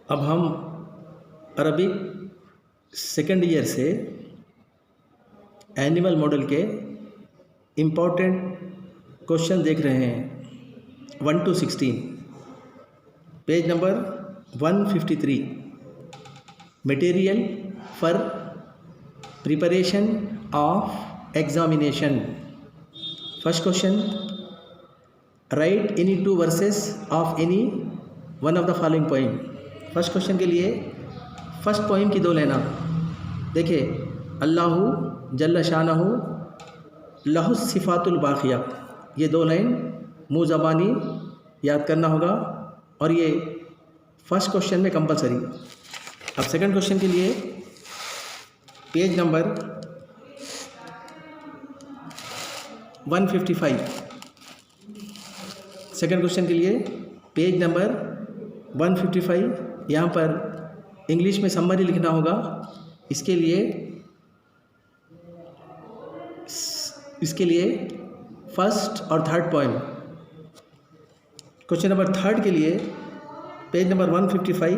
अब हम Arabic second year से एनिमल मॉडल के इम्पोर्टेंट क्वेश्चन देख रहे हैं 1 to 16, page number 153। Material for preparation of examination. First question, right any 2 versus of any one of the following poem. First question के लिए first poem की 2 लेना। देखिए, अल्लाहु जल्ल शानहु लहु सिफ़ातुल बाक़िया, ये 2 लाइन मुँह ज़बानी याद करना होगा और ये फर्स्ट क्वेश्चन में कंपलसरी। अब सेकंड क्वेश्चन के लिए पेज नंबर 155। सेकंड क्वेश्चन के लिए पेज नंबर 155। यहाँ पर इंग्लिश में समरी लिखना होगा। इसके लिए फर्स्ट और थर्ड पोएम। क्वेश्चन नंबर 3 के लिए पेज नंबर 155।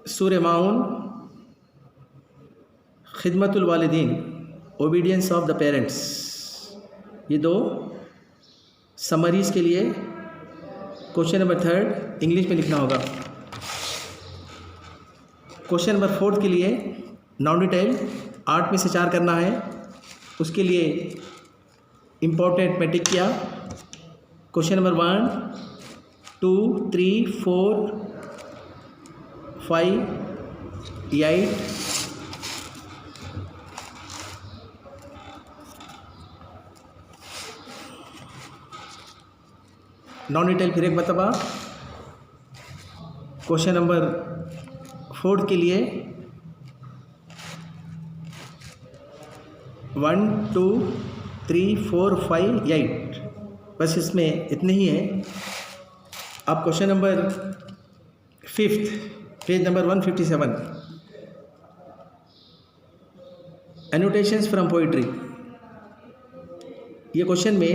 सूरह माऊन, खिदमतुल वालिदीन, ओबीडियंस ऑफ द पेरेंट्स, ये 2 समरीज़ के लिए क्वेश्चन नंबर 3 इंग्लिश में लिखना होगा। क्वेश्चन नंबर 4 के लिए नॉन डिटेल 8 में से 4 करना है। उसके लिए इम्पोर्टेंट मैं टिक किया। क्वेश्चन नंबर 1, 2, 3, 4, 5, 8, नॉन डिटेल फिर एक मतबा। क्वेश्चन नंबर 4 के लिए 1, 2, 3, 4, 5, 8, बस इसमें इतने ही है। अब question number 5 page number 157, annotations from poetry. ये क्वेश्चन में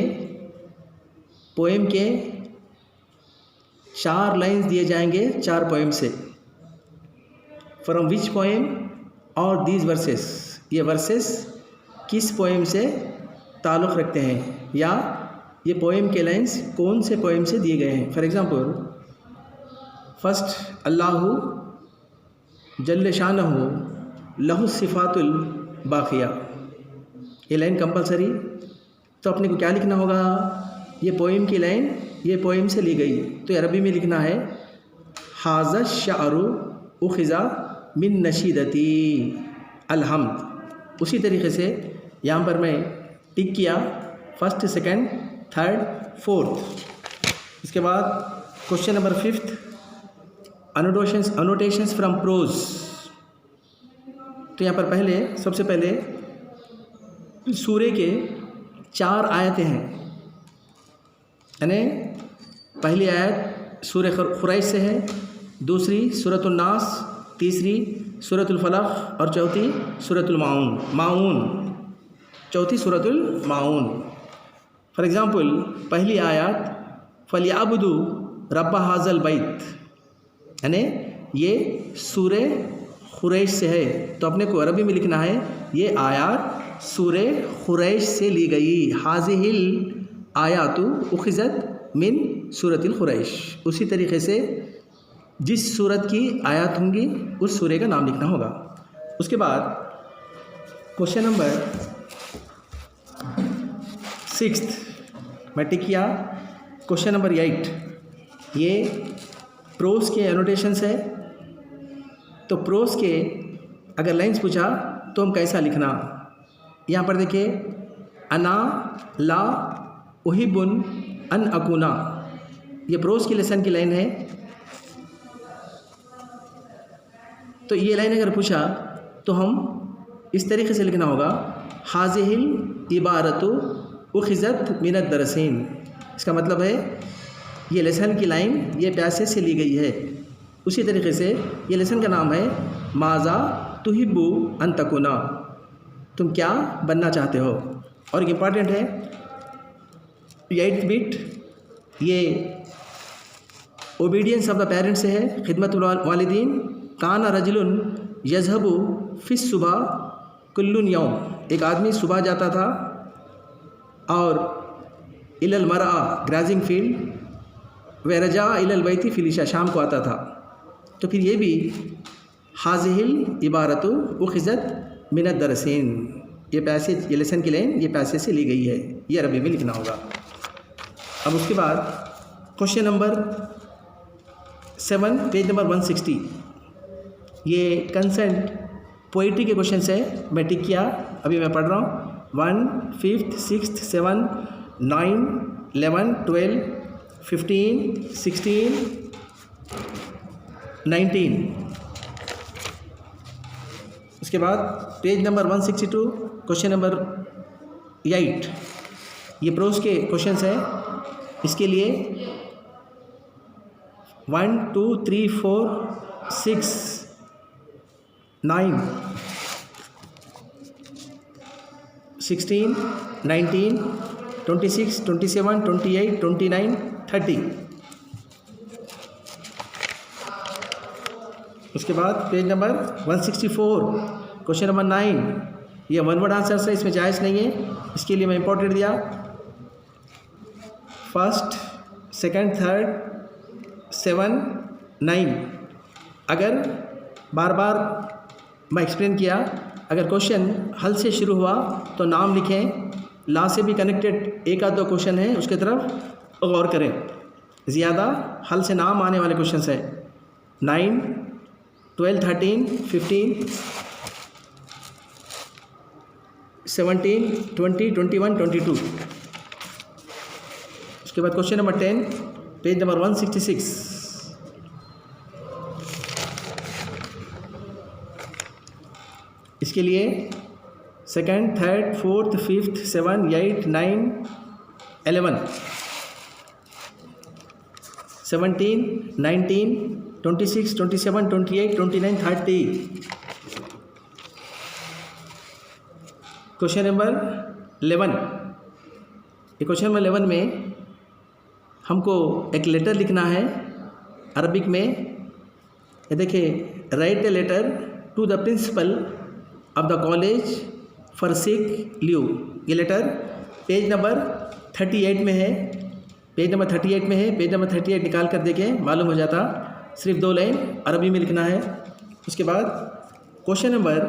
पोएम के 4 लाइन्स दिए जाएंगे 4 पोएम से। फ्रॉम विच पोएम और दीज वर्सेस, ये वर्सेस किस पोएम से ताल्लुक़ रखते हैं या ये पोएम के लाइन्स कौन से पोएम से दिए गए हैं। फॉर एग्ज़ाम्पल, फर्स्ट अल्लाहु जल्ल शानहु लहु सिफ़ातुल बाक़िया, ये लाइन कंपलसरी। तो अपने को क्या लिखना होगा, ये पोएम की लाइन ये पोएम से ली गई, तो अरबी में लिखना है हाज़ा शाअरु उख़िज़ा मिन नशीदती अलहम्द। उसी तरीके से यहाँ पर मैं टिक किया फर्स्ट, सेकंड, थर्ड, फोर्थ। इसके बाद क्वेश्चन नंबर 5, अनोटेशंस फ्रॉम प्रोज। तो यहाँ पर सबसे पहले सूरे के 4 आयतें हैं, यानी पहली आयत सूरह खुरैश से है, दूसरी सूरतुल नास, तीसरी सूरतुल फलक और चौथी सूरतुल माऊन, चौथी सूरतुल माऊन। फॉर एग्ज़ाम्पल, पहली आयत फलियाबुदू रब्बा हाज़ल बैत, यानी ये सूरह खुरैश से है, तो अपने को अरबी में लिखना है ये आयत सूरह खुरैश से ली गई। हाज़िहिल आयातु उख़िज़त मिन सूरतिल खुरैश। उसी तरीके से जिस सूरत की आयत होंगी उस सूरे का नाम लिखना होगा। उसके बाद क्वेश्चन नंबर 6 मैं टिक किया। क्वेश्चन नंबर 8, ये प्रोस के एनोटेशंस है। तो प्रोस के अगर लाइन्स पूछा तो हम कैसा लिखना, यहाँ पर देखिए, अना ला उहिबुन अन अकुना, ये प्रोस की लेसन की लाइन है। तो ये लाइन अगर पूछा तो हम इस तरीके से लिखना होगा, हाज़िहिल इबारतु उख़िज़त मिनद दरसीन। इसका मतलब है ये लेसन की लाइन ये पैसे से ली गई है। उसी तरीके से ये लेसन का नाम है माज़ा तुहिब्बु अन तकुना, तुम क्या बनना चाहते हो। और एक इम्पॉर्टेंट है 8th बिट ये ओबीडियंस ऑफ द पेरेंट्स से है, खिदमतुल वालिदीन। काना रजुलन यज़हबु फिस सुबह कुल्लुन यौम, एक आदमी सुबह जाता था और इलल मरआ ग्राजिंग फील्ड, व रजा इलल बैती फिलिशा, शाम को आता था। तो फिर ये भी हाज़िहिल इबारतु उखिज़त मिनद दरसीन, ये पैसेज, ये लेसन की लाइन ये पैसे से ली गई है, ये अरबी में लिखना होगा। अब उसके बाद क्वेश्चन नंबर 7 पेज नंबर 160, ये कंसेंट पोइट्री के क्वेश्चन है। मैं टिक किया, अभी मैं पढ़ रहा हूँ। 1, 5, 6, 7, 9, 11, 12, 15, 16, 19। उसके बाद पेज नंबर 162 क्वेश्चन नंबर 8, ये प्रोज के क्वेश्चंस हैं। इसके लिए 1, 2, 3, 4, 6, 9, 16, 19, 26, 27, 28, 29, 30। उसके बाद पेज नंबर 164 क्वेश्चन नंबर 9, ये वन वर्ड आंसर है, इसमें जायज़ नहीं है, इसके लिए मैं इंपॉर्टेंट दिया। First, second, third, 7, 9। अगर बार बार मैं एक्सप्लेन किया, अगर क्वेश्चन हल से शुरू हुआ तो नाम लिखें, ला से भी कनेक्टेड एक आध दो क्वेश्चन है उसके तरफ गौर करें। ज़्यादा हल से नाम आने वाले क्वेश्चन है 9, 12, 13, 15, 17, 20, 21, 22। उसके बाद क्वेश्चन नंबर 10 पेज नंबर 166, इसके लिए second, third, fourth, fifth, 7, 8, 9, 11, 17, 19, 26, 27, 28, 29, 30। Question number 11, ये क्वेश्चन नंबर 11 में हमको एक लेटर लिखना है अरबिक में। ये देखिए, write a letter to the principal of the college for sick leave. ये लेटर पेज नंबर 38 में है, पेज नंबर 38 में है। पेज नंबर 38 निकाल कर देखें, मालूम हो जाता, सिर्फ 2 लाइन अरबी में लिखना है। उसके बाद क्वेश्चन नंबर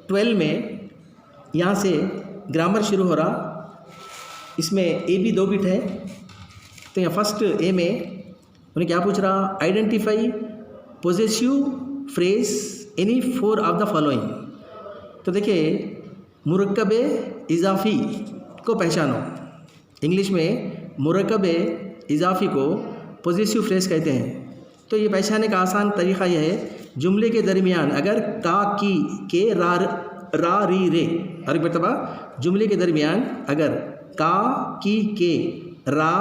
12 में यहाँ से ग्रामर शुरू हो रहा, इसमें ए बी 2 बिट है। तो यहाँ फर्स्ट ए में उन्हें क्या पूछ रहा, identify possessive phrase any 4 of the following. तो देखिए, मुरक्कब इजाफ़ी को पहचानो। इंग्लिश में मुरक्कब इजाफ़ी को पोजेसिव फ्रेज कहते हैं। तो ये पहचानने का आसान तरीक़ा यह है, जुमले के दरमियान अगर का, की, के, रा, री, रे, और एक मरतबा जुमले के दरमियान अगर का, की, के, रा,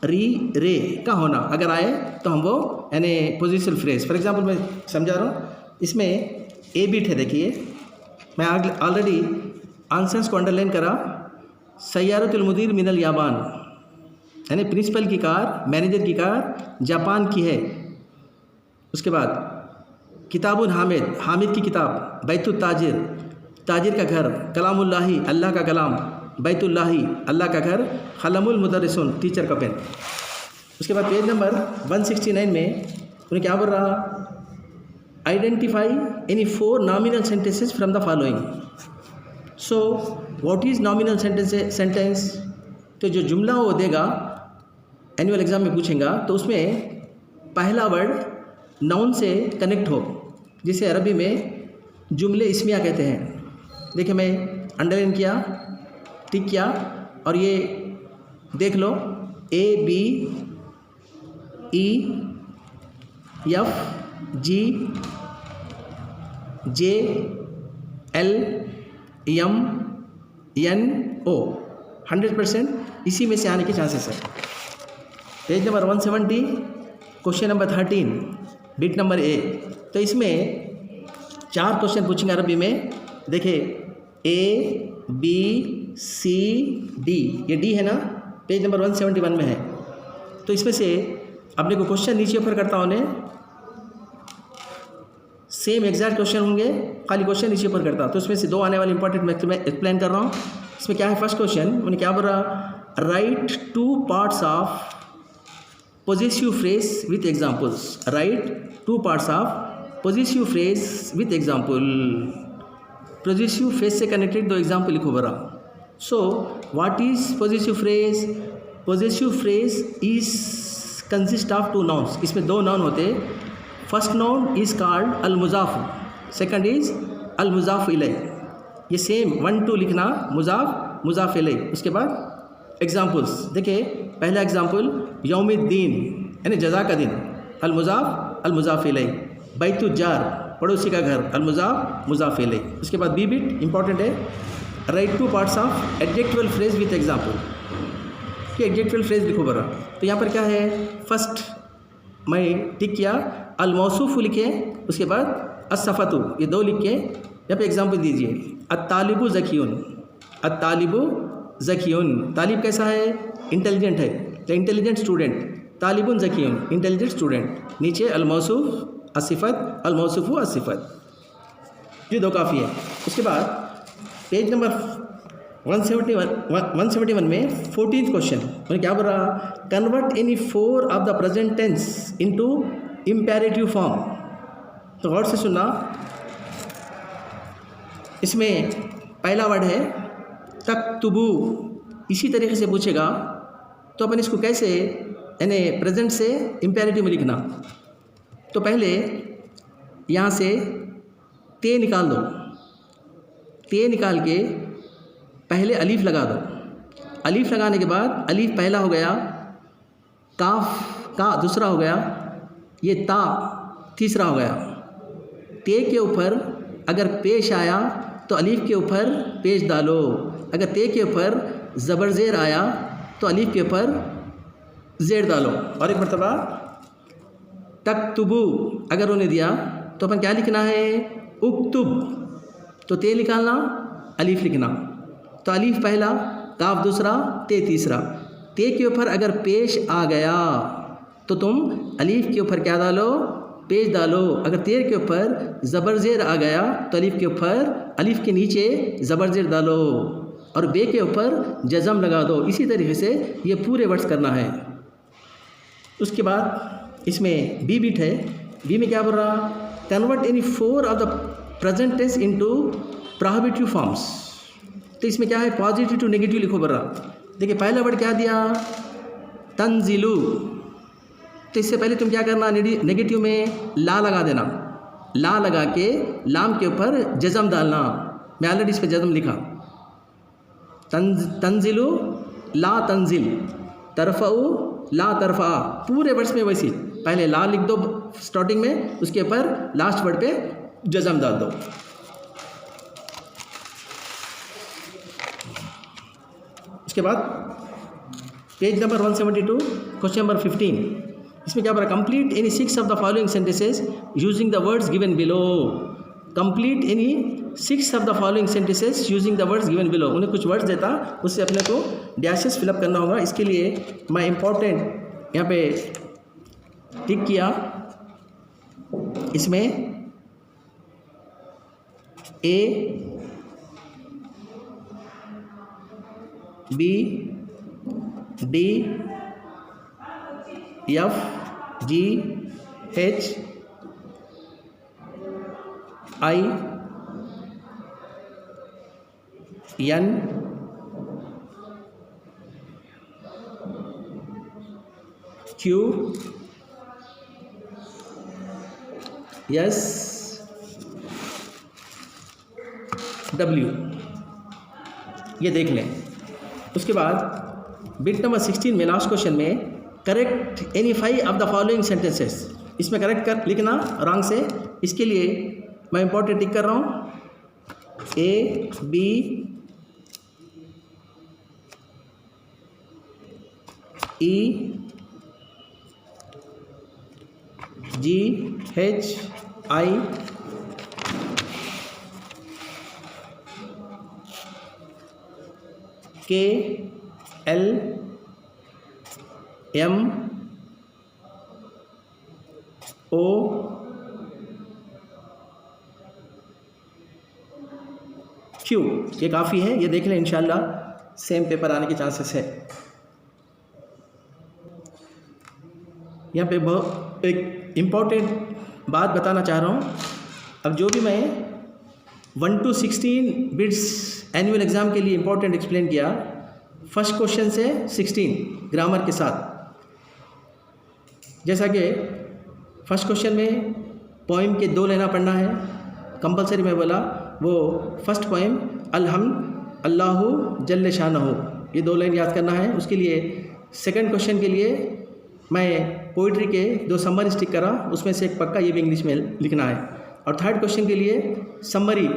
री, रे का होना अगर आए तो हम वो यानी पोजिशनल फ्रेज। फॉर एग्जांपल मैं समझा रहा हूँ, इसमें ए बिट है, देखिए मैं ऑलरेडी आंसर्स को अंडरलाइन करा। सय्यारतुल मुदीर मिनल याबान, यानी प्रिंसिपल की कार, मैनेजर की कार जापान की है। उसके बाद किताबुल हामिद, हामिद की किताब। बैतुल ताजिर, ताजिर का घर। कलामुल्लाही, अल्लाह का कलाम। बैतुल्लाही, अल्लाह का घर। खलमुल मुदर्रिसून, टीचर का पेन। उसके बाद पेज नंबर 169 में उन्हें क्या बोल रहा, identify any 4 nominal sentences from the following. So what is nominal sentence? तो जो जुमला वो देगा, एनुअल एग्ज़ाम में पूछेगा, तो उसमें पहला वर्ड नाउन से कनेक्ट हो, जिसे अरबी में जुमले इस्मिया कहते हैं। देखिए, मैं अंडरलाइन किया, टिक किया, और ये देख लो, ए, बी, ई, एफ, जी, जे, एल, एम, एन, ओ। 100% इसी में से आने के चांसेस है। Page number 170 question number 13 bit number A. तो इसमें 4 क्वेश्चन पूछेंगे अरबी में। देखिए, ए, बी, सी, डी, ये डी है ना, पेज नंबर 171 में है। तो इसमें से अपने को क्वेश्चन नीचे ऊपर करता होने, सेम एग्जैक्ट क्वेश्चन होंगे, खाली क्वेश्चन नीचे ऊपर करता। तो इसमें से दो आने वाले इंपॉर्टेंट मैं एक्सप्लेन कर रहा हूँ। इसमें क्या है, फर्स्ट क्वेश्चन मैंने क्या बोला, right 2 parts of possessive phrase with examples. Write 2 parts of possessive phrase with example. Possessive phrase से connected 2 example लिखो बरा। So what is possessive phrase? Possessive phrase is consist of 2 nouns. इसमें 2 noun होते। First noun is called al-muzaf, second is al-muzaf ilay। ये same 1 2 लिखना, मुजाफ मुजाफ इलय। उसके बाद examples देखिए, पहला एग्जाम्पल यौमुद्दीन यानी जज़ा का दिन, अल-मुज़ाफ़ इलैह। बैतुज्जार पड़ोसी का घर, अल-मुज़ाफ़ इलैह। उसके बाद बी बिट इंपॉर्टेंट है, right 2 parts of adjectival phrase with example. कि एडजेक्टिवल फ्रेज लिखो बरा। तो यहाँ पर क्या है, फर्स्ट मैं टिक किया, अल-मौसूफ़ लिखे, उसके बाद अस-सफ़तु, ये 2 लिख के यहाँ पे एग्जाम्पल दीजिए। अत-तालिबु ज़कियुन, अत-तालिबु ज़कियुन, तालिब कैसा है, इंटेलिजेंट है, इंटेलिजेंट स्टूडेंट, तालिबुन ज़कियुन इंटेलिजेंट स्टूडेंट। नीचे अल-मौसूफ़ अस-सिफ़त, अल-मौसूफ़ु अस-सिफ़त, ये 2 काफ़ी है। उसके बाद पेज नंबर 171 में 14th क्वेश्चन मैंने क्या बोला, convert any 4 of the present tense into imperative form. तो गौर से सुनना, इसमें पहला वर्ड है तक्तुबु। इसी तरीके से पूछेगा तो अपन इसको कैसे यानी प्रेजेंट से इम्पेरेटिव में लिखना। तो पहले यहाँ से ते निकाल दो, ते निकाल के पहले अलीफ लगा दो। अलीफ लगाने के बाद अलीफ पहला हो गया, काफ का दूसरा हो गया, ये ता तीसरा हो गया। ते के ऊपर अगर पेश आया तो अलीफ के ऊपर पेश डालो, अगर ते के ऊपर ज़बर ज़ेर आया तो अलीफ के ऊपर ज़ेर डालो। और एक मरतबा तक्तुबु अगर उन्हें दिया तो अपन क्या लिखना है, उक्तुब, तो ते निकालना, अलीफ लिखना। तो अलीफ पहला, काफ दूसरा, ते तीसरा। ते के ऊपर अगर पेश आ गया तो तुम अलीफ के ऊपर क्या डालो, पेश डालो। अगर तेर के ऊपर ज़बर ज़ेर आ गया तो अलीफ के ऊपर अलीफ के नीचे ज़बर ज़ेर डालो और बे के ऊपर जज़म लगा दो। इसी तरीके से ये पूरे वर्ड्स करना है। उसके बाद इसमें बी बिट है, बी में क्या बोल रहा, convert any 4 of the present tense into prohibitive forms. तो इसमें क्या है, पॉजिटिव टू नेगेटिव लिखो बोल रहा। देखिए पहला वर्ड क्या दिया, तंजिलु। तो इससे पहले तुम क्या करना, नेगेटिव में ला लगा देना, ला लगा के लाम के ऊपर जज़म डालना। मैं ऑलरेडी इस पर जज़म लिखा, तंजिलु ला तंजिल, तरफ़उ ला तरफ़ा। पूरे वर्ड्स में वैसी पहले ला लिख दो स्टार्टिंग में, उसके ऊपर लास्ट वर्ड पे जज़म डाल दो। उसके बाद पेज नंबर 172 क्वेश्चन नंबर 15, इसमें क्या बोला, complete any 6 of the following sentences using the words given below. Complete any 6 of the following sentences using the words given below. उन्हें कुछ वर्ड्स देता, उससे अपने को डैशेस फिलअप करना होगा। इसके लिए मैं इम्पोर्टेंट यहाँ पे टिक किया, इसमें A B D F G H I N Q S W, ये देख लें। उसके बाद बिट नंबर 16 में लास्ट क्वेश्चन में correct any 5 of the following sentences. इसमें करेक्ट कर लिखना रॉन्ग से। इसके लिए मैं इंपॉर्टेंट टिक कर रहा हूँ, A B E ji H आई के एल MOQ, ये काफ़ी है, ये देख लें, इंशाल्लाह सेम पेपर आने के चांसेस है। यहाँ पे बहुत एक इम्पॉर्टेंट बात बताना चाह रहा हूँ। अब जो भी मैं 1 to 16 बिट्स एनुअल एग्ज़ाम के लिए इम्पोर्टेंट एक्सप्लेन किया, फर्स्ट क्वेश्चन से 16 ग्रामर के साथ। जैसा कि फर्स्ट क्वेश्चन में पोइम के 2 लेना पढ़ना है कंपलसरी, मैं बोला वो फर्स्ट पोइम अलहम्द अल्लाहु जल्ले शानहु, ये 2 लाइन याद करना है। उसके लिए सेकंड क्वेश्चन के लिए मैं पोइट्री के 2 समरी स्टिक करा, उसमें से एक पक्का ये भी इंग्लिश में लिखना है। और थर्ड क्वेश्चन के लिए समरी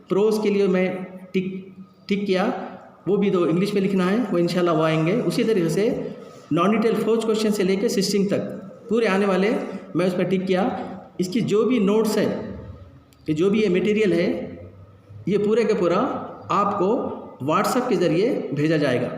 प्रोज के लिए मैं टिक किया, वो भी 2 इंग्लिश में लिखना है, वो इंशाल्लाह वो आएंगे। उसी तरीके से नॉन डिटेल 4th क्वेश्चन से लेकर 16 तक पूरे आने वाले मैं उसमें टिक किया। इसकी जो भी नोट्स है, ये जो भी ये मटेरियल है, ये पूरे का पूरा आपको व्हाट्सएप के ज़रिए भेजा जाएगा।